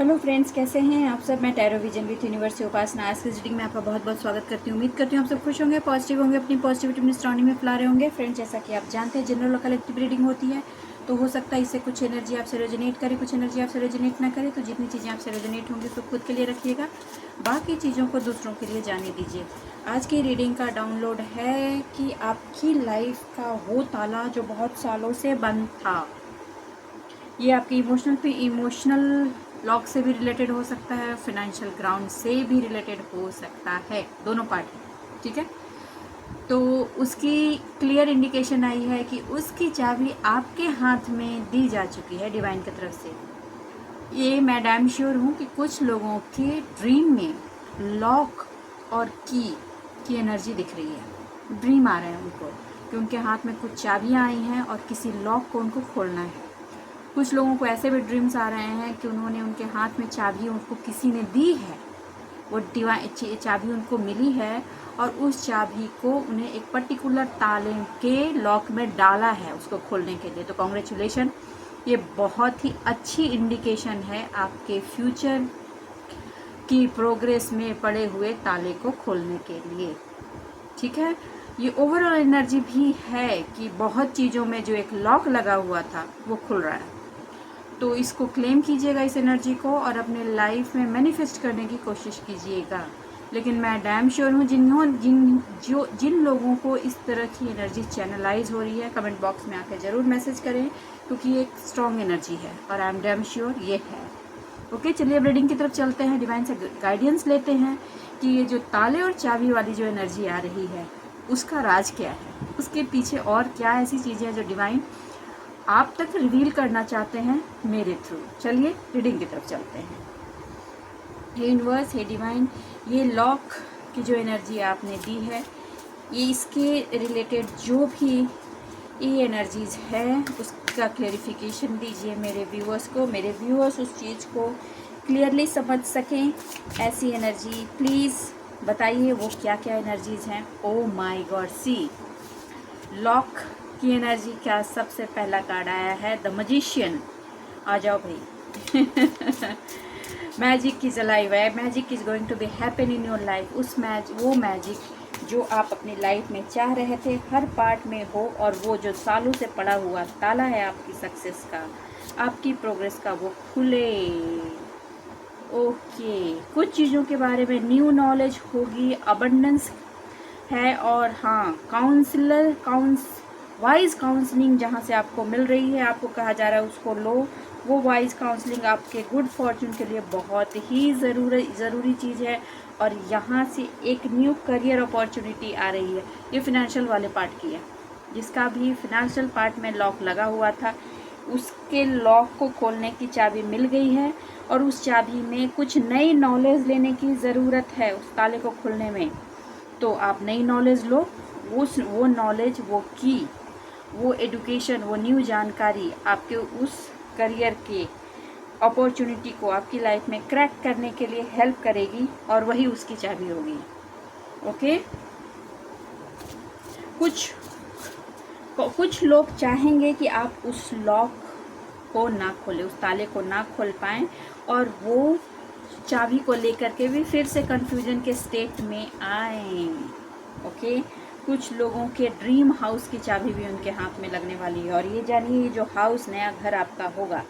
Hello friends, कैसे हैं आप सब। मैं टैरो विजन विथ यूनिवर्स से उपासना आज की रीडिंग में आपका बहुत बहुत स्वागत करती हूँ। उम्मीद करती हूँ आप सब खुश होंगे, पॉजिटिव होंगे, अपनी पॉजिटिविटी अपनी सराउंडिंग में फैला रहे होंगे। फ्रेंड्स, जैसा कि आप जानते हैं जनरल और कलेक्टिव रीडिंग होती है, तो हो सकता है इससे कुछ एनर्जी आपसे रेजोनेट करे, कुछ एनर्जी आपसे रेजोनेट ना करे। तो जितनी चीज़ें आपसे रेजोनेट होंगी उसको खुद के लिए रखिएगा, बाकी चीज़ों को दूसरों के लिए जाने दीजिए। आज की रीडिंग का डाउनलोड है कि आपकी लाइफ का वो ताला जो बहुत सालों से बंद था, ये आपके इमोशनल लॉक से भी रिलेटेड हो सकता है, फाइनेंशियल ग्राउंड से भी रिलेटेड हो सकता है, दोनों पार्ट है, ठीक है। तो उसकी क्लियर इंडिकेशन आई है कि उसकी चाबी आपके हाथ में दी जा चुकी है डिवाइन की तरफ से। ये मैं डैम श्योर हूँ कि कुछ लोगों के ड्रीम में लॉक और की एनर्जी दिख रही है। ड्रीम आ रहे हैं उनको कि उनके हाथ में कुछ चाबियाँ आई हैं और किसी लॉक को उनको खोलना है। कुछ लोगों को ऐसे भी ड्रीम्स आ रहे हैं कि उन्होंने उनके हाथ में चाबी उनको किसी ने दी है, वो चाबी उनको मिली है और उस चाबी को उन्हें एक पर्टिकुलर ताले के लॉक में डाला है उसको खोलने के लिए। तो कॉन्ग्रेचुलेशन, ये बहुत ही अच्छी इंडिकेशन है आपके फ्यूचर की प्रोग्रेस में पड़े हुए ताले को खोलने के लिए, ठीक है। ये ओवरऑल एनर्जी भी है कि बहुत चीज़ों में जो एक लॉक लगा हुआ था वो खुल रहा है। तो इसको क्लेम कीजिएगा, इस एनर्जी को, और अपने लाइफ में मैनिफेस्ट करने की कोशिश कीजिएगा। लेकिन मैं डैम श्योर हूँ जिन लोगों को इस तरह की एनर्जी चैनलाइज हो रही है, कमेंट बॉक्स में आकर ज़रूर मैसेज करें, क्योंकि ये एक स्ट्रॉन्ग एनर्जी है और आई एम डैम श्योर ये है। ओके, चलिए अब रीडिंग की तरफ चलते हैं, डिवाइन से गाइडेंस लेते हैं कि ये जो ताले और चाबी वाली जो एनर्जी आ रही है उसका राज क्या है, उसके पीछे और क्या ऐसी चीज़ें हैं जो डिवाइन आप तक रिवील करना चाहते हैं मेरे थ्रू। चलिए रीडिंग की तरफ चलते हैं। हे यूनिवर्स, हे डिवाइन, ये लॉक की जो एनर्जी आपने दी है, ये इसके रिलेटेड जो भी ये एनर्जीज है उसका क्लेरिफिकेशन दीजिए मेरे व्यूअर्स को, मेरे व्यूअर्स उस चीज़ को क्लियरली समझ सकें। ऐसी एनर्जी प्लीज़ बताइए वो क्या क्या एनर्जीज हैं। ओ माय गॉड, सी लॉक की एनर्जी का सबसे पहला कार्ड आया है द मजिशियन। आ जाओ भाई। मैजिक की जलाई हुआ है, magic is going to be happen in your life. वो मैजिक जो आप अपनी लाइफ में चाह रहे थे हर पार्ट में हो, और वो जो सालों से पड़ा हुआ ताला है आपकी सक्सेस का, आपकी प्रोग्रेस का, वो खुले। ओके, कुछ चीज़ों के बारे में न्यू नॉलेज होगी, अबंडेंस है, और हाँ वाइज काउंसलिंग जहाँ से आपको मिल रही है, आपको कहा जा रहा है उसको लो। वो वाइज काउंसलिंग आपके गुड फॉर्चून के लिए बहुत ही ज़रूरी चीज़ है, और यहाँ से एक न्यू करियर अपॉर्चुनिटी आ रही है। ये फिनेंशियल वाले पार्ट की है, जिसका भी फिनेंशियल पार्ट में लॉक लगा हुआ था उसके लॉक को खोलने की चाबी मिल गई है, और उस चाबी में कुछ नई नॉलेज लेने की ज़रूरत है उस ताले को खोलने में। तो आप नई नॉलेज लो, वो नॉलेज, वो एडुकेशन, वो न्यू जानकारी आपके उस करियर के अपॉर्चुनिटी को आपकी लाइफ में क्रैक करने के लिए हेल्प करेगी, और वही उसकी चाबी होगी। ओके, कुछ लोग चाहेंगे कि आप उस लॉक को ना खोलें, उस ताले को ना खोल पाएं, और वो चाबी को लेकर के भी फिर से कंफ्यूजन के स्टेट में आए। ओके, कुछ लोगों के ड्रीम हाउस की चाबी भी उनके हाथ में लगने वाली है, और ये जानिए, ये जो हाउस, नया घर आपका होगा,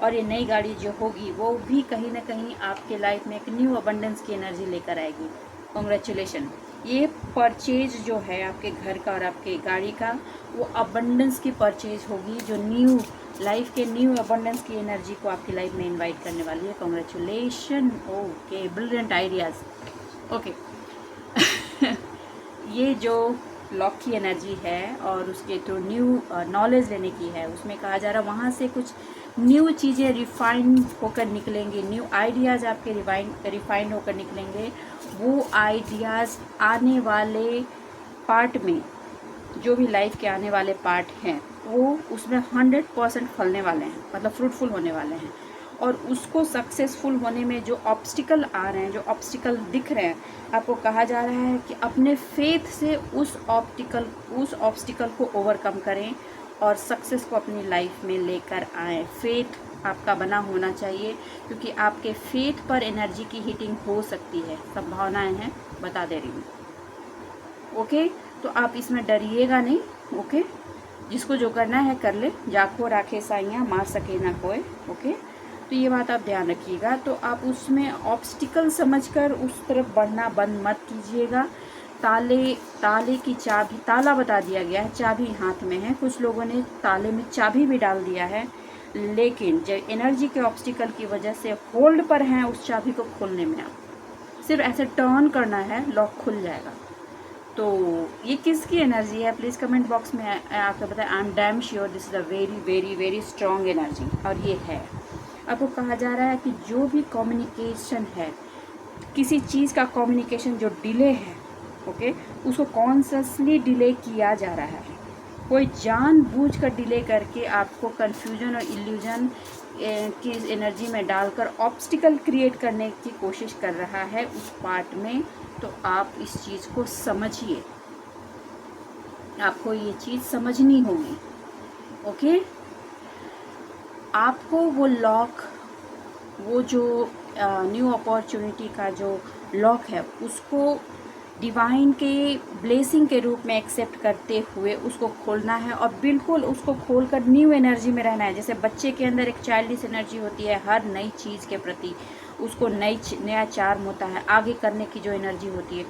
और ये नई गाड़ी जो होगी वो भी कहीं ना कहीं आपके लाइफ में एक न्यू अबंडेंस की एनर्जी लेकर आएगी। कॉन्ग्रेचुलेशन, ये परचेज जो है आपके घर का और आपके गाड़ी का, वो अबंडेंस की परचेज होगी, जो न्यू लाइफ के न्यू अबंडेंस की एनर्जी को आपकी लाइफ में इनवाइट करने वाली है। Congratulation. Okay, brilliant ideas. Okay, ये जो लॉक की एनर्जी है और उसके थ्रू न्यू नॉलेज लेने की है, उसमें कहा जा रहा है वहाँ से कुछ न्यू चीज़ें रिफाइंड होकर निकलेंगी, न्यू आइडियाज़ आपके रिफाइंड होकर निकलेंगे। वो आइडियाज़ आने वाले पार्ट में, जो भी लाइफ के आने वाले पार्ट हैं, वो उसमें 100% फलने वाले हैं, मतलब फ्रूटफुल होने वाले हैं। और उसको सक्सेसफुल होने में जो ऑब्स्टिकल आ रहे हैं, जो ऑब्स्टिकल दिख रहे हैं, आपको कहा जा रहा है कि अपने फेथ से उस ऑब्स्टिकल को ओवरकम करें और सक्सेस को अपनी लाइफ में लेकर आएँ। फेथ आपका बना होना चाहिए, क्योंकि आपके फेथ पर एनर्जी की हीटिंग हो सकती है, संभावनाएं हैं, बता दे रही हूँ। ओके, तो आप इसमें डरिएगा नहीं। ओके, जिसको जो करना है कर ले, जाको राखे साइयाँ मार सके ना कोई। ओके, तो ये बात आप ध्यान रखिएगा। तो आप उसमें ऑब्स्टिकल समझकर उस तरफ बढ़ना बंद मत कीजिएगा। ताले की चाबी, ताला बता दिया गया है, चाबी हाथ में है। कुछ लोगों ने ताले में चाबी भी डाल दिया है, लेकिन जब एनर्जी के ऑब्स्टिकल की वजह से होल्ड पर हैं उस चाबी को खोलने में, आप सिर्फ ऐसे टर्न करना है, लॉक खुल जाएगा। तो ये किसकी एनर्जी है, प्लीज़ कमेंट बॉक्स में आकर बताएं। I am damn sure this is a very very very strong energy. और ये है, आपको कहा जा रहा है कि जो भी कम्युनिकेशन है, किसी चीज़ का कम्युनिकेशन जो डिले है, ओके, उसको कॉन्शियसली डिले किया जा रहा है। कोई जानबूझकर डिले करके आपको कंफ्यूजन और इल्यूजन की एनर्जी में डालकर ऑब्स्टिकल क्रिएट करने की कोशिश कर रहा है उस पार्ट में। तो आप इस चीज़ को समझिए, आपको ये चीज़ समझनी होगी। ओके, आपको वो लॉक, वो जो न्यू अपॉर्चुनिटी का जो लॉक है, उसको डिवाइन के ब्लेसिंग के रूप में एक्सेप्ट करते हुए उसको खोलना है, और बिल्कुल उसको खोलकर न्यू एनर्जी में रहना है। जैसे बच्चे के अंदर एक चाइल्डिश एनर्जी होती है हर नई चीज़ के प्रति, उसको नया चार्म होता है, आगे करने की जो एनर्जी होती है,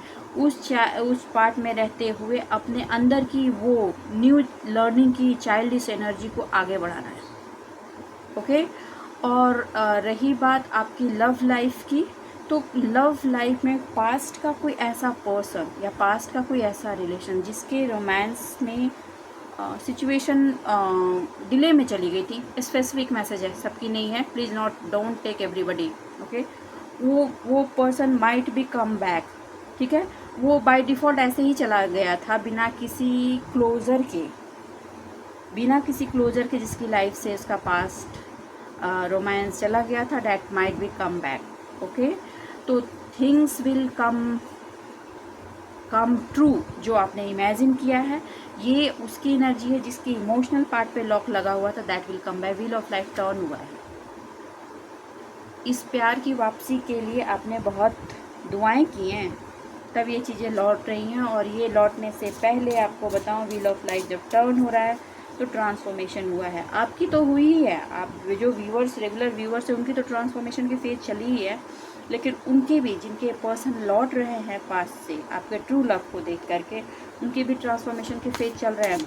उस पार्ट में रहते हुए अपने अंदर की वो न्यू लर्निंग की चाइल्डिश एनर्जी को आगे बढ़ाना है। ओके, और रही बात आपकी लव लाइफ की, तो लव लाइफ में पास्ट का कोई ऐसा पर्सन या पास्ट का कोई ऐसा रिलेशन जिसके रोमांस में सिचुएशन डिले में चली गई थी, स्पेसिफिक मैसेज है, सबकी नहीं है, please don't take everybody. Okay, वो person might be come back, ठीक है, वो बाय डिफ़ॉल्ट ऐसे ही चला गया था बिना किसी क्लोज़र के, जिसकी लाइफ से उसका पास्ट रोमांस चला गया था, that might be come back. Okay, तो थिंग्स विल कम ट्रू, जो आपने इमेजिन किया है, ये उसकी एनर्जी है जिसकी इमोशनल पार्ट पे लॉक लगा हुआ था, that will come back. Wheel of life turn हुआ है। इस प्यार की वापसी के लिए आपने बहुत दुआएं की हैं, तब ये चीज़ें लौट रही हैं। और ये लौटने से पहले आपको बताऊं, व्हील ऑफ लाइफ जब टर्न हो रहा है तो ट्रांसफॉर्मेशन हुआ है। आपकी तो हुई ही है, आप जो व्यूअर्स, रेगुलर व्यूअर्स हैं, उनकी तो ट्रांसफॉर्मेशन की फेज चली ही है, लेकिन उनके भी, जिनके पर्सन लौट रहे हैं पास्ट से आपके ट्रू लव को देख करके, उनके भी ट्रांसफॉर्मेशन की फेज चल रहा है,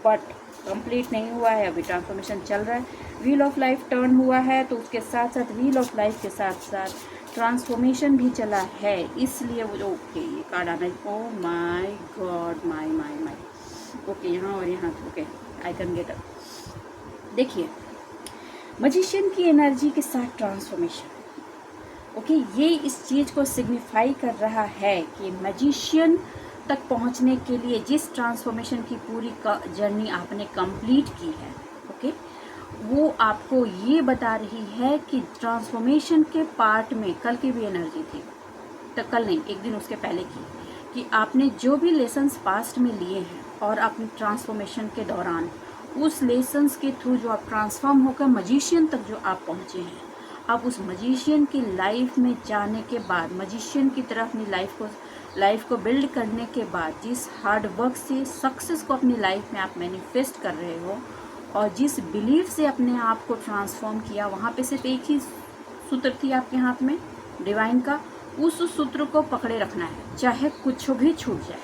बट कंप्लीट नहीं हुआ है, अभी ट्रांसफॉर्मेशन चल रहा है। व्हील ऑफ लाइफ टर्न हुआ है, तो उसके साथ साथ व्हील ऑफ लाइफ के साथ साथ ट्रांसफॉर्मेशन भी चला है, इसलिए वो ओके, ये कार्ड आना है। ओ माय गॉड, माय ओके, यहाँ और यहाँ, okay, I can get up. देखिए, मजिशियन की एनर्जी के साथ ट्रांसफॉर्मेशन, ओके, ये इस चीज़ को सिग्निफाई कर रहा है कि मैजिशियन तक पहुंचने के लिए जिस ट्रांसफॉर्मेशन की पूरी जर्नी आपने कंप्लीट की है, ओके, वो आपको ये बता रही है कि ट्रांसफॉर्मेशन के पार्ट में कल की भी एनर्जी थी, तो कल नहीं, एक दिन उसके पहले की, कि आपने जो भी लेसन्स पास्ट में लिए हैं और अपनी ट्रांसफॉर्मेशन के दौरान उस लेसन्स के थ्रू जो आप ट्रांसफॉर्म होकर मजिशियन तक जो आप पहुँचे हैं, अब उस मजिशियन की लाइफ में जाने के बाद, मजिशियन की तरफ अपनी लाइफ को बिल्ड करने के बाद, जिस हार्ड वर्क से सक्सेस को अपनी लाइफ में आप मैनिफेस्ट कर रहे हो और जिस बिलीफ से अपने आप को ट्रांसफॉर्म किया, वहाँ पे सिर्फ एक ही सूत्र थी आपके हाथ में, डिवाइन का। उस सूत्र को पकड़े रखना है, चाहे कुछ भी छूट जाए,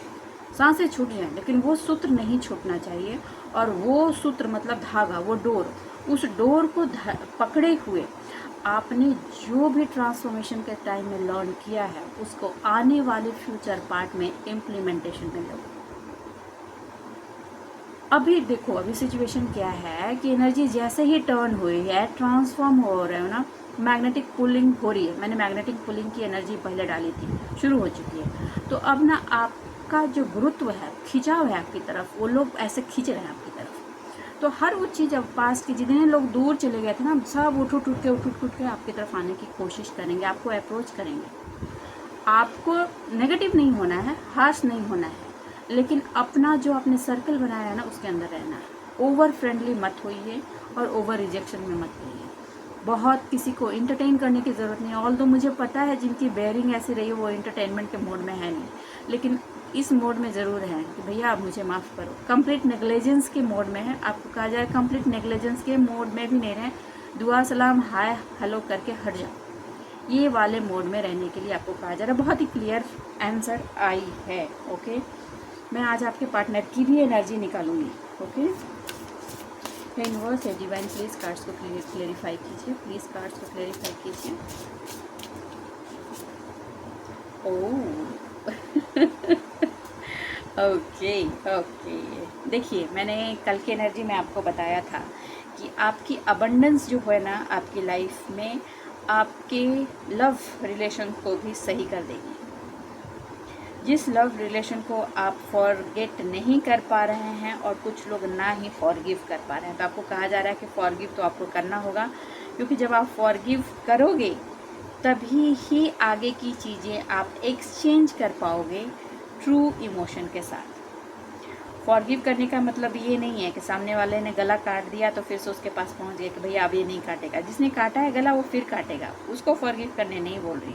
सांसें छूट जाए, लेकिन वो सूत्र नहीं छूटना चाहिए। और वो सूत्र मतलब धागा, वो डोर, उस डोर को पकड़े हुए आपने जो भी ट्रांसफॉर्मेशन के टाइम में लर्न किया है, उसको आने वाले फ्यूचर पार्ट में इम्प्लीमेंटेशन में लो। अभी देखो, अभी सिचुएशन क्या है कि एनर्जी जैसे ही टर्न हुई है, ट्रांसफॉर्म हो रहे हो ना, मैग्नेटिक पुलिंग हो रही है। मैंने मैग्नेटिक पुलिंग की एनर्जी पहले डाली थी, शुरू हो चुकी है। तो अब ना आपका जो गुरुत्व है, खिंचाव है आपकी तरफ, वो लोग ऐसे खींच रहे हैं आपकी तरफ। तो हर वो चीज़ अब पास के जितने लोग दूर चले गए थे ना, सब उठ उठ के आपकी तरफ आने की कोशिश करेंगे, आपको अप्रोच करेंगे। आपको नेगेटिव नहीं होना है, हार्श नहीं होना है, लेकिन अपना जो आपने सर्कल बनाया है ना, उसके अंदर रहना है। ओवर फ्रेंडली मत होइए और ओवर रिजेक्शन में मत होइए। बहुत किसी को इंटरटेन करने की ज़रूरत नहीं है। ऑल तो मुझे पता है जिनकी बेयरिंग ऐसी रही है वो इंटरटेनमेंट के मोड में है नहीं, लेकिन इस मोड में ज़रूर है कि भैया आप मुझे माफ़ करो। कंप्लीट नेग्लिजेंस के मोड में है, आपको कहा जाए कंप्लीट नेग्लिजेंस के मोड में भी नहीं रहे, दुआ सलाम हाय हेलो करके हट जाओ, ये वाले मोड में रहने के लिए आपको कहा जा रहा है। बहुत ही क्लियर आंसर आई है। ओके, मैं आज आपके पार्टनर की भी एनर्जी निकालूंगी। ओके, यूनिवर्स है डिवाइन, प्लीज़ कार्ड्स को क्लेरिफाई कीजिए, प्लीज़ कार्ड्स को क्लेरिफाई कीजिए। ओके ओके, देखिए मैंने कल की एनर्जी में आपको बताया था कि आपकी अबंडेंस जो है ना आपकी लाइफ में आपके लव रिलेशन को भी सही कर देगी। जिस लव रिलेशन को आप फॉरगेट नहीं कर पा रहे हैं और कुछ लोग ना ही फॉरगिव कर पा रहे हैं, तो आपको कहा जा रहा है कि फॉरगिव तो आपको करना होगा, क्योंकि जब आप फॉरगिव करोगे तभी ही आगे की चीज़ें आप एक्सचेंज कर पाओगे ट्रू इमोशन के साथ। फॉरगिव करने का मतलब ये नहीं है कि सामने वाले ने गला काट दिया तो फिर से उसके पास पहुंच गए कि भैया अब ये नहीं काटेगा। जिसने काटा है गला वो फिर काटेगा, उसको फॉरगिव करने नहीं बोल रही।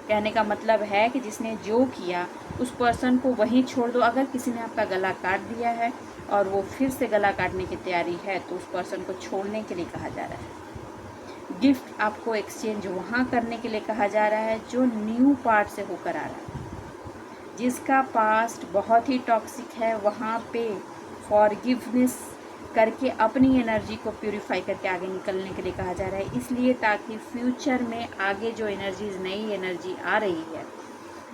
कहने का मतलब है कि जिसने जो किया उस पर्सन को वहीं छोड़ दो। अगर किसी ने आपका गला काट दिया है और वो फिर से गला काटने की तैयारी है तो उस पर्सन को छोड़ने के लिए कहा जा रहा है। गिफ्ट आपको एक्सचेंज वहाँ करने के लिए कहा जा रहा है जो न्यू पार्ट से होकर आ रहा है। जिसका पास्ट बहुत ही टॉक्सिक है वहाँ पे फॉरगिवनेस करके अपनी एनर्जी को प्यूरिफाई करके आगे निकलने के लिए कहा जा रहा है। इसलिए ताकि फ्यूचर में आगे जो एनर्जीज नई एनर्जी आ रही है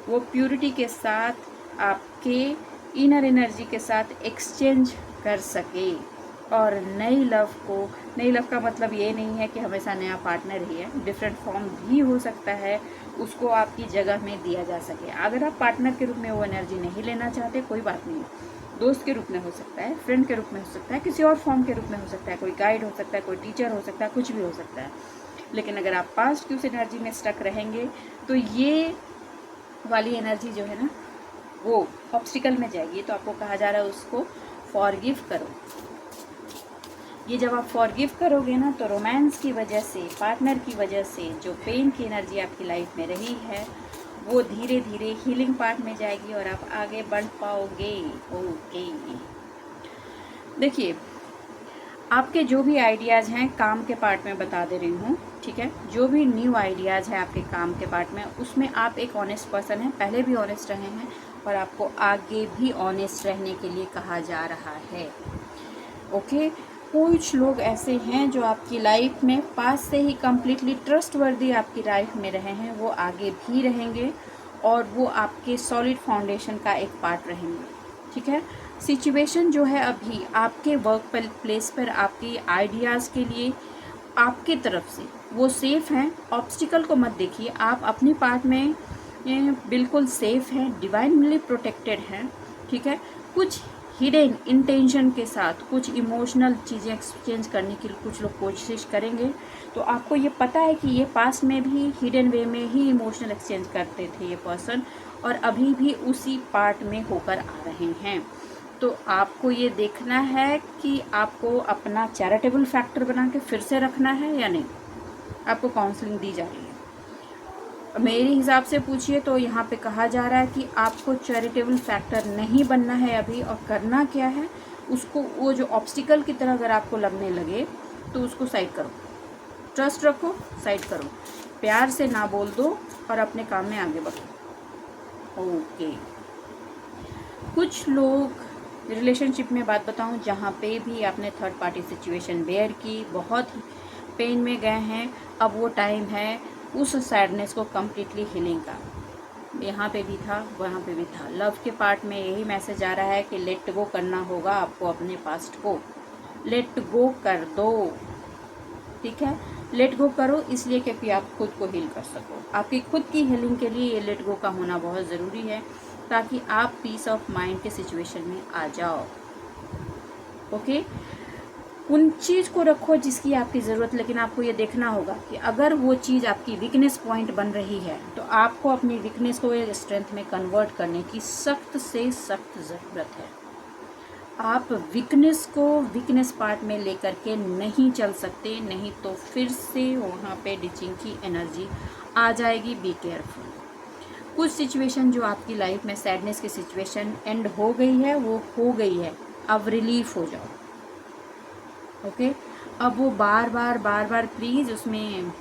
वो प्यूरिटी के साथ आपके इनर एनर्जी के साथ एक्सचेंज कर सके। और नई लव का मतलब ये नहीं है कि हमेशा नया पार्टनर ही है, डिफरेंट फॉर्म भी हो सकता है, उसको आपकी जगह में दिया जा सके। अगर आप पार्टनर के रूप में वो एनर्जी नहीं लेना चाहते कोई बात नहीं, दोस्त के रूप में हो सकता है, फ्रेंड के रूप में हो सकता है, किसी और फॉर्म के रूप में हो सकता है, कोई गाइड हो सकता है, कोई टीचर हो सकता है, कुछ भी हो सकता है। लेकिन अगर आप पास्ट की उस एनर्जी में स्टक रहेंगे तो ये वाली एनर्जी जो है ना वो ऑब्स्टिकल में जाएगी। तो आपको कहा जा रहा है उसको फॉरगिव करो। ये जब आप फॉरगिव करोगे ना तो रोमांस की वजह से, पार्टनर की वजह से जो पेन की एनर्जी आपकी लाइफ में रही है वो धीरे धीरे हीलिंग पार्ट में जाएगी और आप आगे बढ़ पाओगे। ओके, देखिए आपके जो भी आइडियाज़ हैं काम के पार्ट में बता दे रही हूँ, ठीक है। जो भी न्यू आइडियाज़ है आपके काम के पार्ट में उसमें आप एक ऑनेस्ट पर्सन हैं, पहले भी ऑनेस्ट रहे हैं और आपको आगे भी ऑनेस्ट रहने के लिए कहा जा रहा है। ओके, कुछ लोग ऐसे हैं जो आपकी लाइफ में पास से ही कम्प्लीटली ट्रस्टवर्दी आपकी लाइफ में रहे हैं, वो आगे भी रहेंगे और वो आपके सॉलिड फाउंडेशन का एक पार्ट रहेंगे, ठीक है। सिचुएशन जो है अभी आपके वर्क प्लेस पर आपकी आइडियाज़ के लिए आपके तरफ से वो सेफ़ हैं। ऑब्स्टिकल को मत देखिए, आप अपनी पार्ट में बिल्कुल सेफ़ हैं, डिवाइनली प्रोटेक्टेड हैं, ठीक है। कुछ हिडन इंटेंशन के साथ कुछ इमोशनल चीज़ें एक्सचेंज करने की कुछ लोग कोशिश करेंगे, तो आपको ये पता है कि ये पास्ट में भी हिडन वे में ही इमोशनल एक्सचेंज करते थे ये पर्सन और अभी भी उसी पार्ट में होकर आ रहे हैं। तो आपको ये देखना है कि आपको अपना चैरिटेबल फैक्टर बना के फिर से रखना है या नहीं। आपको काउंसलिंग दी जा रही है, मेरे हिसाब से पूछिए तो यहाँ पे कहा जा रहा है कि आपको चैरिटेबल फैक्टर नहीं बनना है अभी। और करना क्या है, उसको वो जो ऑब्स्टिकल की तरह अगर आपको लगने लगे तो उसको साइड करो, ट्रस्ट रखो, साइड करो, प्यार से ना बोल दो और अपने काम में आगे बढ़ो। ओके, कुछ लोग रिलेशनशिप में बात बताऊं जहाँ पे भी आपने थर्ड पार्टी सिचुएशन बेयर की, बहुत पेन में गए हैं, अब वो टाइम है उस सैडनेस को कम्प्लीटली हीलिंग का। यहाँ पे भी था, वहाँ पे भी था। लव के पार्ट में यही मैसेज आ रहा है कि लेट गो करना होगा आपको, अपने पास्ट को लेट गो कर दो, ठीक है। लेट गो करो इसलिए क्योंकि आप खुद को हील कर सको। आपकी खुद की हीलिंग के लिए ये लेट गो का होना बहुत ज़रूरी है ताकि आप पीस ऑफ माइंड के सिचुएशन में आ जाओ। ओके, उन चीज़ को रखो जिसकी आपकी ज़रूरत, लेकिन आपको ये देखना होगा कि अगर वो चीज़ आपकी वीकनेस पॉइंट बन रही है तो आपको अपनी वीकनेस को एक स्ट्रेंथ में कन्वर्ट करने की सख्त से सख्त ज़रूरत है। आप वीकनेस को वीकनेस पार्ट में लेकर के नहीं चल सकते, नहीं तो फिर से वहाँ पे डिचिंग की एनर्जी आ जाएगी। Be careful. कुछ सिचुएशन जो आपकी लाइफ में सैडनेस की सिचुएशन एंड हो गई है, वो हो गई है, अब रिलीफ हो जाओ। ओके, अब वो बार बार प्लीज़ उसमें,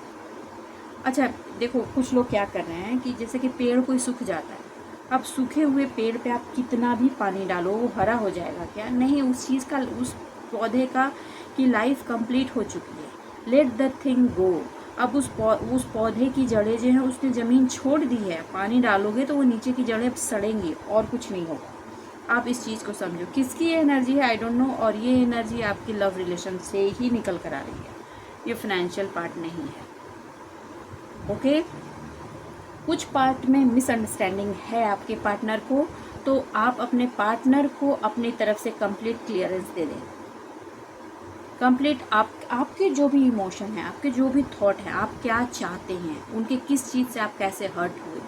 अच्छा देखो कुछ लोग क्या कर रहे हैं कि जैसे कि पेड़ कोई सूख जाता है, अब सूखे हुए पेड़ पे आप कितना भी पानी डालो वो हरा हो जाएगा क्या? नहीं, उस चीज़ का, उस पौधे का की लाइफ कंप्लीट हो चुकी है। Let the thing go. अब उस पौधे की जड़ें जो हैं उसने ज़मीन छोड़ दी है, पानी डालोगे तो वो नीचे की जड़ें अब सड़ेंगी और कुछ नहीं होगा। आप इस चीज़ को समझो, किसकी ये एनर्जी है आई डोंट नो, और ये एनर्जी आपकी लव रिलेशन से ही निकल कर आ रही है, ये फाइनेंशियल पार्ट नहीं है। ओके, कुछ पार्ट में मिसअंडरस्टैंडिंग है आपके पार्टनर को, तो आप अपने पार्टनर को अपनी तरफ से कंप्लीट क्लियरेंस दे दें। कंप्लीट आपके जो भी इमोशन है, आपके जो भी थॉट है, आप क्या चाहते हैं, उनके किस चीज़ से आप कैसे हर्ट हुए,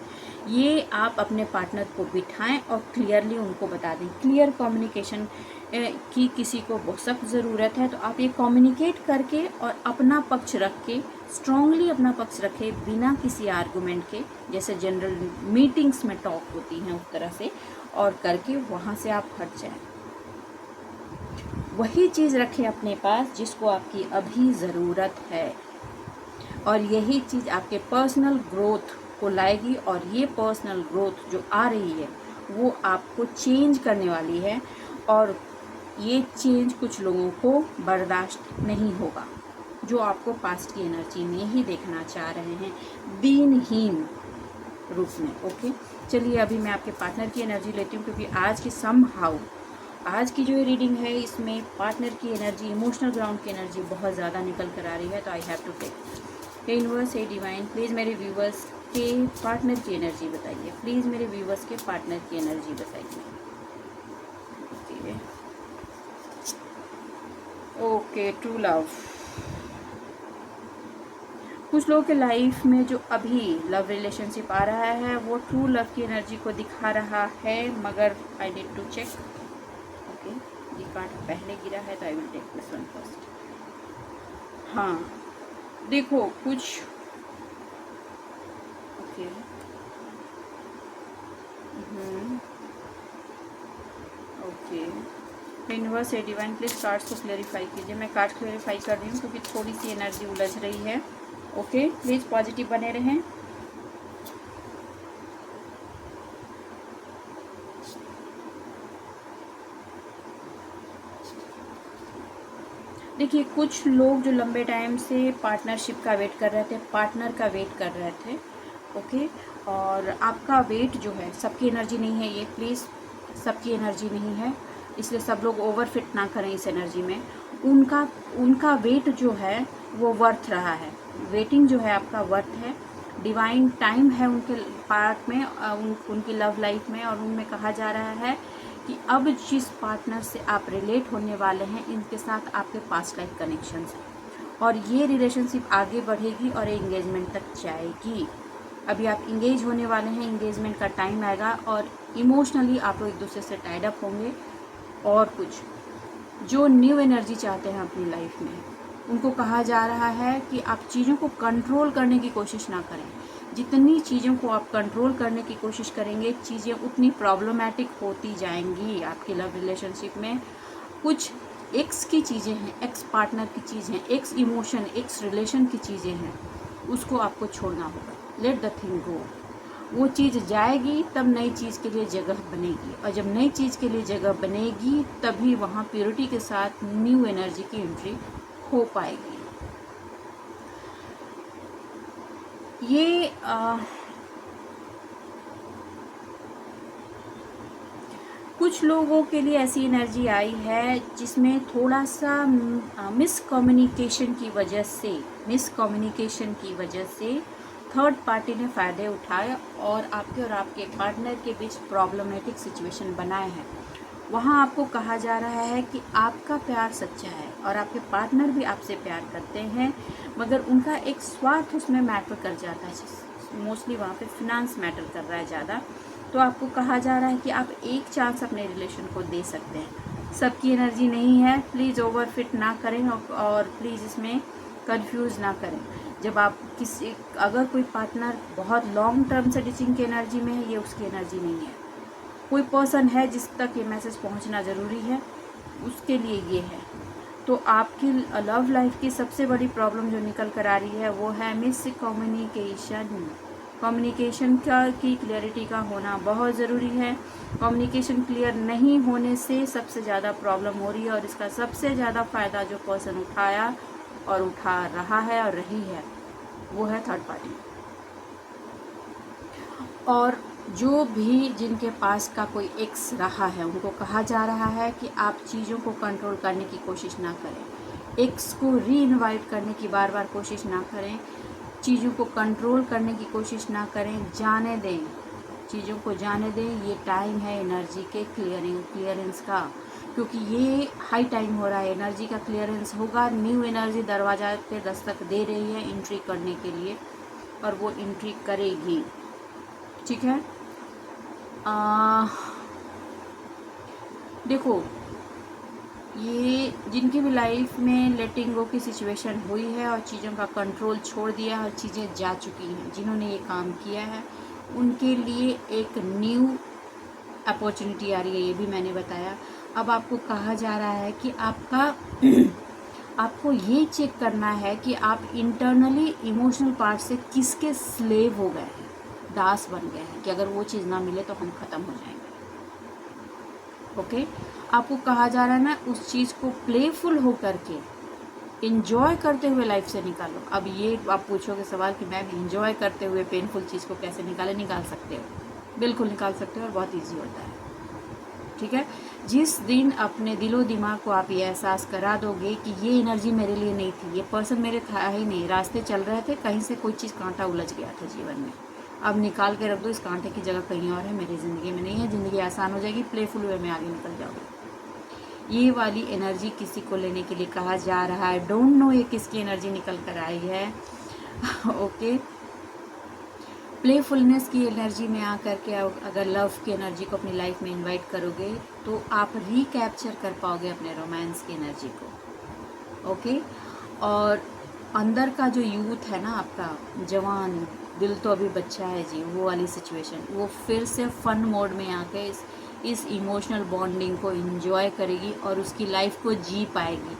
ये आप अपने पार्टनर को बिठाएं और क्लियरली उनको बता दें। क्लियर कम्युनिकेशन की किसी को बहुत सख्त ज़रूरत है, तो आप ये कम्युनिकेट करके और अपना पक्ष रख के, स्ट्रांगली अपना पक्ष रखें बिना किसी आर्गुमेंट के, जैसे जनरल मीटिंग्स में टॉक होती हैं उस तरह से, और करके वहाँ से आप हट जाएं। वही चीज़ रखें अपने पास जिसको आपकी अभी ज़रूरत है, और यही चीज़ आपके पर्सनल ग्रोथ को लाएगी, और ये पर्सनल ग्रोथ जो आ रही है वो आपको चेंज करने वाली है, और ये चेंज कुछ लोगों को बर्दाश्त नहीं होगा, जो आपको पास्ट की एनर्जी में ही देखना चाह रहे हैं दीनहीन रूप में। ओके, चलिए अभी मैं आपके पार्टनर की एनर्जी लेती हूँ, क्योंकि आज की समहाउ आज की जो ये रीडिंग है इसमें पार्टनर की एनर्जी, इमोशनल ग्राउंड की एनर्जी बहुत ज़्यादा निकल कर आ रही है, तो आई हैव टू टेक। हे यूनिवर्स, हे डिवाइन, प्लीज़ मेरे व्यूवर्स के पार्टनर की एनर्जी बताइए। प्लीज़ मेरे व्यूवर्स के पार्टनर की एनर्जी बताइए। Okay, true love. कुछ लोगों के लाइफ में जो अभी लव रिलेशनशिप आ रहा है वो ट्रू लव की एनर्जी को दिखा रहा है, मगर I need to check. Okay, ये कार्ड पहले गिरा है तो I will take this one first. हाँ देखो कुछ, ओके, ओके, यूनिवर्स है डिवाइन, प्लीज़ कार्ड्स को क्लेरिफाई कीजिए। मैं कार्ड क्लेरिफाई कर रही हूँ क्योंकि थोड़ी सी एनर्जी उलझ रही है। ओके, प्लीज़ पॉजिटिव बने रहें। देखिए कुछ लोग जो लंबे टाइम से पार्टनरशिप का वेट कर रहे थे, पार्टनर का वेट कर रहे थे, ओके, और आपका वेट जो है, सबकी एनर्जी नहीं है ये, प्लीज़ सबकी एनर्जी नहीं है, इसलिए सब लोग ओवर फिट ना करें इस एनर्जी में। उनका वेट जो है वो वर्थ रहा है, वेटिंग जो है आपका वर्थ है, डिवाइन टाइम है उनके पार्ट में, उनकी लव लाइफ में, और उनमें कहा जा रहा है कि अब जिस पार्टनर से आप रिलेट होने वाले हैं इनके साथ आपके पास्ट लाइफ कनेक्शंस हैं, और ये रिलेशनशिप आगे बढ़ेगी और एंगेजमेंट तक जाएगी। अभी आप इंगेज होने वाले हैं, इंगेजमेंट का टाइम आएगा, और इमोशनली आप लोग एक दूसरे से टाइड अप होंगे। और कुछ जो न्यू एनर्जी चाहते हैं अपनी लाइफ में, उनको कहा जा रहा है कि आप चीज़ों को कंट्रोल करने की कोशिश ना करें। जितनी चीज़ों को आप कंट्रोल करने की कोशिश करेंगे, चीज़ें उतनी प्रॉब्लमेटिक होती जाएंगी आपके लव रिलेशनशिप में। कुछ एक्स की चीज़ें हैं, एक्स पार्टनर की चीज़ें हैं, एक्स इमोशन, एक्स रिलेशन की चीज़ें हैं, उसको आपको छोड़ना होगा। Let the thing go. वो चीज़ जाएगी तब नई चीज़ के लिए जगह बनेगी, और जब नई चीज़ के लिए जगह बनेगी तभी वहाँ प्योरिटी के साथ न्यू एनर्जी की एंट्री हो पाएगी। ये कुछ लोगों के लिए ऐसी एनर्जी आई है जिसमें थोड़ा सा मिसकम्युनिकेशन की वजह से थर्ड पार्टी ने फ़ायदे उठाए और आपके पार्टनर के बीच प्रॉब्लमेटिक सिचुएशन बनाए हैं। वहाँ आपको कहा जा रहा है कि आपका प्यार सच्चा है और आपके पार्टनर भी आपसे प्यार करते हैं, मगर उनका एक स्वार्थ उसमें मैटर कर जाता है। मोस्टली वहाँ पे फिनांस मैटर कर रहा है ज़्यादा। तो आपको कहा जा रहा है कि आप एक चांस अपने रिलेशन को दे सकते हैं, सबकी एनर्जी नहीं है, प्लीज़ ओवर फिट ना करें और प्लीज़ इसमें कंफ्यूज ना करें। जब आप किसी अगर कोई पार्टनर बहुत लॉन्ग टर्म से टीचिंग की एनर्जी में है, ये उसकी एनर्जी नहीं है। कोई पर्सन है जिस तक ये मैसेज पहुंचना ज़रूरी है, उसके लिए ये है। तो आपकी लव लाइफ की सबसे बड़ी प्रॉब्लम जो निकल कर आ रही है वो है मिस कम्युनिकेशन। कम्युनिकेशन की क्लियरिटी का होना बहुत ज़रूरी है। कम्युनिकेशन क्लियर नहीं होने से सबसे ज़्यादा प्रॉब्लम हो रही है और इसका सबसे ज़्यादा फ़ायदा जो पर्सन उठाया और उठा रहा है और रही है वो है थर्ड पार्टी। और जो भी जिनके पास का कोई एक्स रहा है उनको कहा जा रहा है कि आप चीज़ों को कंट्रोल करने की कोशिश ना करें, एक्स को री इनवाइट करने की बार बार कोशिश ना करें, चीज़ों को कंट्रोल करने की कोशिश ना करें, जाने दें, चीज़ों को जाने दें। ये टाइम है एनर्जी के क्लियरेंस का, क्योंकि ये हाई टाइम हो रहा है, एनर्जी का क्लियरेंस होगा। न्यू एनर्जी दरवाजा पे दस्तक दे रही है एंट्री करने के लिए और वो एंट्री करेगी। ठीक है, देखो ये जिनकी भी लाइफ में लेटिंग गो की सिचुएशन हुई है और चीज़ों का कंट्रोल छोड़ दिया और चीज़ें जा चुकी हैं, जिन्होंने ये काम किया है उनके लिए एक न्यू अपॉर्चुनिटी आ रही है, ये भी मैंने बताया। अब आपको कहा जा रहा है कि आपको ये चेक करना है कि आप इंटरनली इमोशनल पार्ट से किसके स्लेव हो गए हैं, दास बन गए हैं, कि अगर वो चीज़ ना मिले तो हम ख़त्म हो जाएंगे। ओके, आपको कहा जा रहा है ना उस चीज़ को प्लेफुल हो करके इंजॉय करते हुए लाइफ से निकालो। अब ये आप पूछोगे सवाल कि मैम इंजॉय करते हुए पेनफुल चीज़ को कैसे निकाल सकते हो? बिल्कुल निकाल सकते हो और बहुत ईजी होता है। ठीक है, जिस दिन अपने दिलो दिमाग को आप ये एहसास करा दोगे कि ये एनर्जी मेरे लिए नहीं थी, ये पर्सन मेरे था ही नहीं, रास्ते चल रहे थे, कहीं से कोई चीज़ कांटा उलझ गया था जीवन में, अब निकाल के रख दो, इस कांटे की जगह कहीं और है, मेरी ज़िंदगी में नहीं है, ज़िंदगी आसान हो जाएगी, प्लेफुल वे में आगे निकल जाओगे। ये वाली एनर्जी किसी को लेने के लिए कहा जा रहा है। डोंट नो ये किसकी एनर्जी निकल कर आई है। ओके, प्लेफुलनेस की एनर्जी में आकर के अगर लव की एनर्जी को अपनी लाइफ में इनवाइट करोगे तो आप रिकैप्चर कर पाओगे अपने रोमांस की एनर्जी को। ओके, और अंदर का जो यूथ है ना आपका, जवान दिल तो अभी बच्चा है जी, वो वाली सिचुएशन वो फिर से फन मोड में आके इस इमोशनल बॉन्डिंग को एंजॉय करेगी और उसकी लाइफ को जी पाएगी।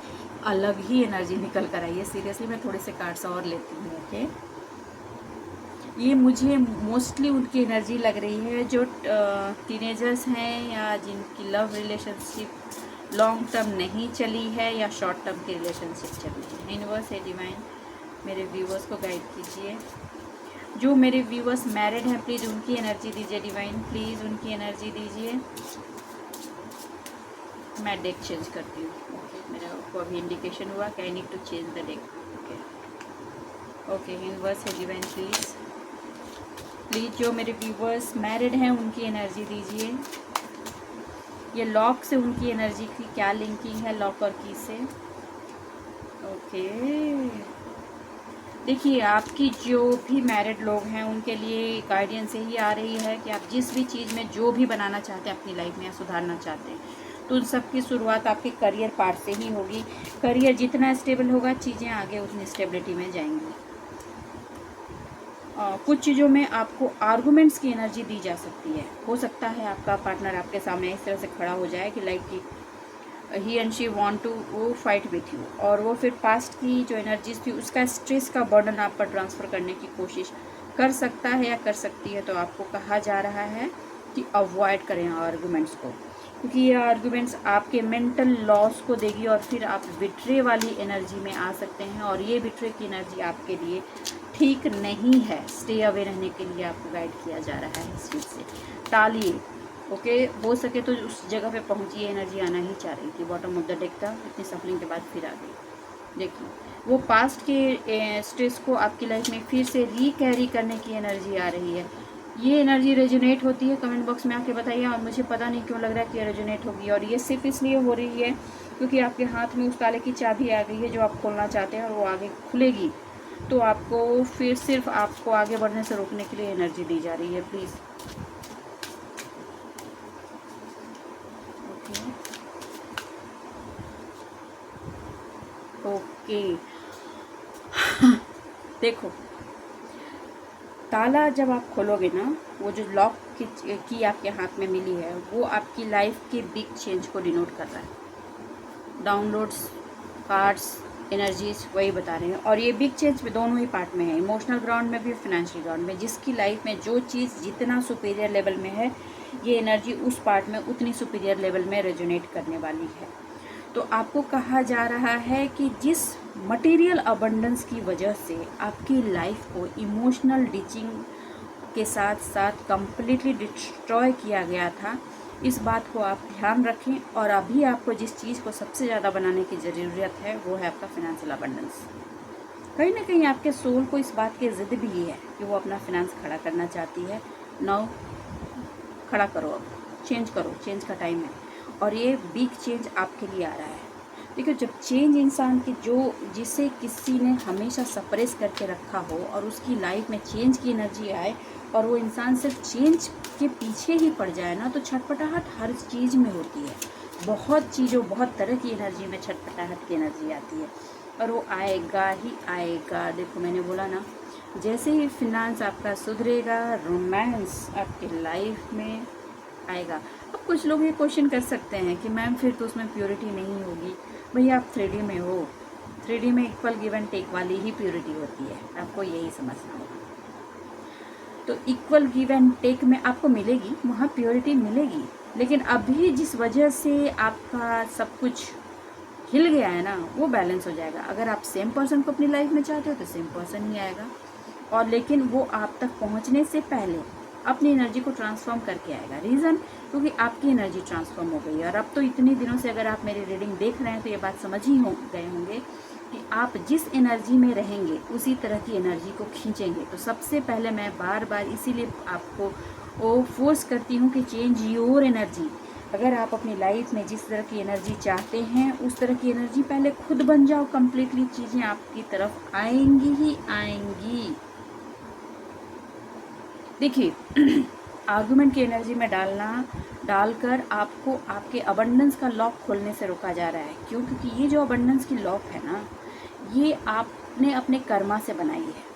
अलग ही एनर्जी निकल कर आई है। सीरियसली मैं थोड़े से कार्ड्स और लेती हूँ। ओके, ये मुझे मोस्टली उनकी एनर्जी लग रही है जो टीनेजर्स हैं या जिनकी लव रिलेशनशिप लॉन्ग टर्म नहीं चली है या शॉर्ट टर्म की रिलेशनशिप चली है। यूनिवर्स है डिवाइन, मेरे व्यूवर्स को गाइड कीजिए। जो मेरे व्यूवर्स मैरिड हैं प्लीज़ उनकी एनर्जी दीजिए डिवाइन, प्लीज़ उनकी एनर्जी दीजिए। मैं डेक चेंज करती हूँ। ओके, मेरा को अभी इंडिकेशन हुआ कि I need to change the deck. Okay, universe है डिवाइन प्लीज़ जो मेरे व्यूवर्स मैरिड हैं उनकी एनर्जी दीजिए। ये लॉक से उनकी एनर्जी की क्या लिंकिंग है लॉक और की से? ओके, देखिए आपकी जो भी मैरिड लोग हैं उनके लिए गाइडेंस यही आ रही है कि आप जिस भी चीज़ में जो भी बनाना चाहते हैं अपनी लाइफ में या सुधारना चाहते हैं तो उन सब की शुरुआत आपके करियर पार्ट से ही होगी। करियर जितना स्टेबल होगा चीज़ें आगे उतनी स्टेबिलिटी में जाएंगी। कुछ चीज़ों में आपको आर्गूमेंट्स की एनर्जी दी जा सकती है। हो सकता है आपका पार्टनर आपके सामने इस तरह से खड़ा हो जाए कि लाइक कि ही एंड शी वांट टू वो फाइट विथ यू, और वो फिर पास्ट की जो एनर्जीज थी उसका स्ट्रेस का बर्डन आप पर ट्रांसफ़र करने की कोशिश कर सकता है या कर सकती है। तो आपको कहा जा रहा है कि अवॉइड करें आर्गूमेंट्स को, क्योंकि ये आर्गूमेंट्स आपके मेंटल लॉस को देगी और फिर आप बिट्रे वाली एनर्जी में आ सकते हैं और ये बिट्रे की एनर्जी आपके लिए ठीक नहीं है। स्टे अवे रहने के लिए आपको गाइड किया जा रहा है इस चीज़ से। टालिए। ओके, हो सके तो उस जगह पे पहुंचिए, एनर्जी आना ही चाह रही थी। बॉटम ऑफ द डेक था, इतनी सफरिंग के बाद फिर आ गई। देखिए वो पास्ट के स्ट्रेस को आपकी लाइफ में फिर से रिकैरी करने की एनर्जी आ रही है। ये एनर्जी रेजोनेट होती है कमेंट बॉक्स में आके बताइए, और मुझे पता नहीं क्यों लग रहा है कि रेजोनेट होगी, और ये सिर्फ इसलिए हो रही है क्योंकि आपके हाथ में उस ताले की चाबी आ गई है जो आप खोलना चाहते हैं और वो आगे खुलेगी। तो आपको फिर सिर्फ आपको आगे बढ़ने से रोकने के लिए एनर्जी दी जा रही है। प्लीज़ कि देखो, ताला जब आप खोलोगे ना, वो जो लॉक की आपके हाथ में मिली है, वो आपकी लाइफ के बिग चेंज को डिनोट कर रहा है। डाउनलोड्स, कार्ड्स, एनर्जीज वही बता रहे हैं। और ये बिग चेंज दोनों ही पार्ट में है, इमोशनल ग्राउंड में भी, फाइनेंशियल ग्राउंड में। जिसकी लाइफ में जो चीज़ जितना सुपीरियर लेवल में है, ये एनर्जी उस पार्ट में उतनी सुपीरियर लेवल में रेजोनेट करने वाली है। तो आपको कहा जा रहा है कि जिस मटेरियल अबंडेंस की वजह से आपकी लाइफ को इमोशनल डिचिंग के साथ साथ कंप्लीटली डिस्ट्रॉय किया गया था, इस बात को आप ध्यान रखें। और अभी आपको जिस चीज़ को सबसे ज़्यादा बनाने की ज़रूरत है, वो है आपका फिनेंशियल अबंडेंस। कहीं ना कहीं आपके सोल को इस बात की ज़िद भी है कि वो अपना फिनेंस खड़ा करना चाहती है। नाउ खड़ा करो, अब चेंज करो, चेंज का टाइम है। और ये बिग चेंज आपके लिए आ रहा है। देखिए, जब चेंज इंसान की जिसे किसी ने हमेशा सप्रेस करके रखा हो और उसकी लाइफ में चेंज की एनर्जी आए और वो इंसान सिर्फ चेंज के पीछे ही पड़ जाए ना, तो छटपटाहट हर चीज़ में होती है। बहुत तरह की एनर्जी में छटपटाहट की एनर्जी आती है, और वो आएगा ही आएगा। देखो, मैंने बोला ना, जैसे ही फिनांस आपका सुधरेगा, रोमांस आपकी लाइफ में आएगा। अब कुछ लोग ये क्वेश्चन कर सकते हैं कि मैम फिर तो उसमें प्योरिटी नहीं होगी। भैया, आप 3D में हो, 3D में इक्वल गिव एंड टेक वाली ही प्योरिटी होती है, आपको यही समझना होगा। तो इक्वल गिव एंड टेक में आपको मिलेगी, वहाँ प्योरिटी मिलेगी। लेकिन अभी जिस वजह से आपका सब कुछ हिल गया है ना, वो बैलेंस हो जाएगा। अगर आप सेम पर्सन को अपनी लाइफ में चाहते हो तो सेम पर्सन ही आएगा, और लेकिन वो आप तक पहुंचने से पहले अपनी एनर्जी को ट्रांसफॉर्म करके आएगा। रीज़न, क्योंकि आपकी एनर्जी ट्रांसफॉर्म हो गई है। और अब तो इतने दिनों से अगर आप मेरी रीडिंग देख रहे हैं तो ये बात समझ ही गए होंगे कि आप जिस एनर्जी में रहेंगे उसी तरह की एनर्जी को खींचेंगे। तो सबसे पहले मैं बार बार इसीलिए आपको वो फोर्स करती हूँ कि चेंज योर एनर्जी। अगर आप अपनी लाइफ में जिस तरह की एनर्जी चाहते हैं, उस तरह की एनर्जी पहले खुद बन जाओ। कंप्लीटली चीज़ें आपकी तरफ आएंगी ही आएंगी। देखिए, आर्गुमेंट की एनर्जी में डालकर आपको आपके अबंडेंस का लॉक खोलने से रोका जा रहा है। क्यों? क्योंकि ये जो अबंडेंस की लॉक है ना, ये आपने अपने कर्मा से बनाई है,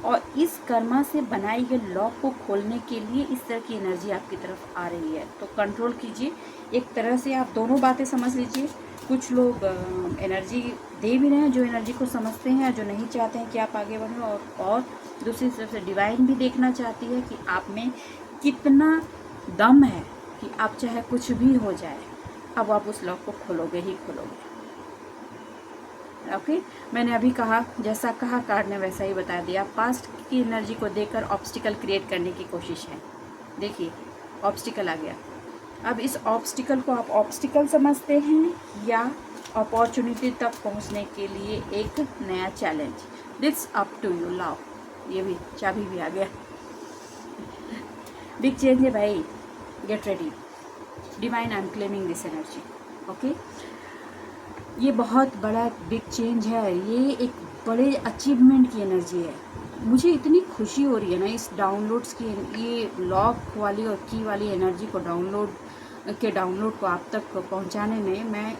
और इस कर्मा से बनाई गई लॉक को खोलने के लिए इस तरह की एनर्जी आपकी तरफ आ रही है। तो कंट्रोल कीजिए। एक तरह से आप दोनों बातें समझ लीजिए। कुछ लोग एनर्जी दे भी रहे हैं जो एनर्जी को समझते हैं, जो नहीं चाहते हैं कि आप आगे बढ़ें, और दूसरी तरफ से डिवाइन भी देखना चाहती है कि आप में कितना दम है कि आप चाहे कुछ भी हो जाए, अब आप उस लॉक को खोलोगे ही खोलोगे। ओके, मैंने अभी कहा, जैसा कहा कार्ड ने वैसा ही बता दिया। पास्ट की एनर्जी को देकर ऑब्स्टिकल क्रिएट करने की कोशिश है। देखिए, ऑब्स्टिकल आ गया। अब इस ऑब्स्टिकल को आप ऑब्स्टिकल समझते हैं या अपॉर्चुनिटी तक पहुंचने के लिए एक नया challenge, that's up to you. लाओ, ये भी चाबी भी आ गया। बिग चेंज है भाई, get ready. Divine, I am claiming this energy. Okay, ये बहुत बड़ा बिग चेंज है, ये एक बड़े अचीवमेंट की एनर्जी है। मुझे इतनी खुशी हो रही है ना इस डाउनलोड्स की, ये लॉक वाली और की वाली एनर्जी को डाउनलोड को आप तक पहुंचाने में मैं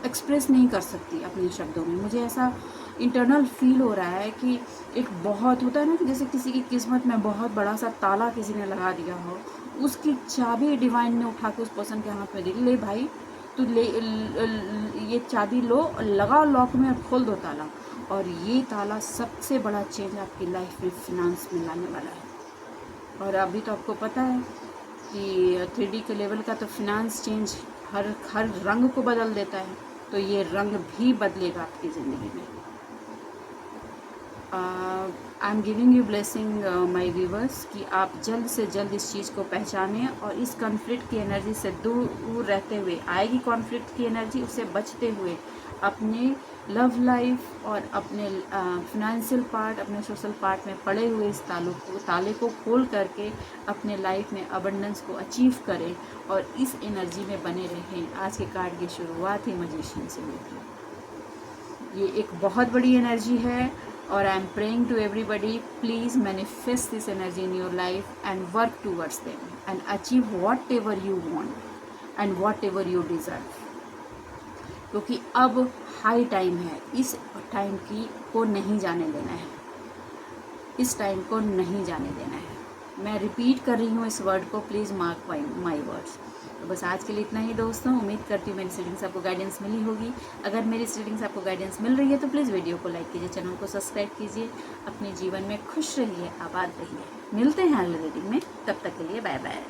एक्सप्रेस नहीं कर सकती अपने शब्दों में। मुझे ऐसा इंटरनल फील हो रहा है कि एक बहुत होता है ना कि जैसे किसी की किस्मत में बहुत बड़ा सा ताला किसी ने लगा दिया हो, उसकी चाबी डिवाइन ने उठा के उस पर्सन के हाथ में दी, ले भाई तू ले, ये चाबी लो, लगाओ लॉक में और खोल दो ताला। और ये ताला सबसे बड़ा चेंज आपकी लाइफ में फिनांस में लाने वाला है। और अभी तो आपको पता है कि 3D के लेवल का तो फिनांस चेंज हर रंग को बदल देता है, तो ये रंग भी बदलेगा आपकी ज़िंदगी में। I am giving you blessing my viewers कि आप जल्द से जल्द इस चीज़ को पहचानें और इस कॉन्फ्लिक्ट की एनर्जी से दूर रहते हुए, आएगी कॉन्फ्लिक्ट की एनर्जी, उससे बचते हुए अपने लव लाइफ और अपने फिनेंशियल पार्ट, अपने सोशल पार्ट में पड़े हुए इस ताले को खोल करके अपने लाइफ में अबंडेंस को अचीव करें और इस एनर्जी में बने रहें। आज के कार्ड की शुरुआत ही मैजिशियन से हुई। ये एक बहुत बड़ी एनर्जी है, और I am praying to everybody, please manifest this energy in your life and work towards them and achieve whatever you want and whatever you deserve. क्योंकि अब हाई टाइम है, इस टाइम को नहीं जाने देना है, इस टाइम को नहीं जाने देना है। मैं रिपीट कर रही हूँ इस वर्ड को, प्लीज़ मार्क माई वर्ड्स। तो बस आज के लिए इतना ही दोस्तों। उम्मीद करती हूँ मेरी रीडिंग से आपको गाइडेंस मिली होगी। अगर मेरी रीडिंग से आपको गाइडेंस मिल रही है तो प्लीज़ वीडियो को लाइक कीजिए, चैनल को सब्सक्राइब कीजिए। अपने जीवन में खुश रहिए, आबाद रहिए। मिलते हैं अगले रीडिंग में, तब तक के लिए बाय बाय।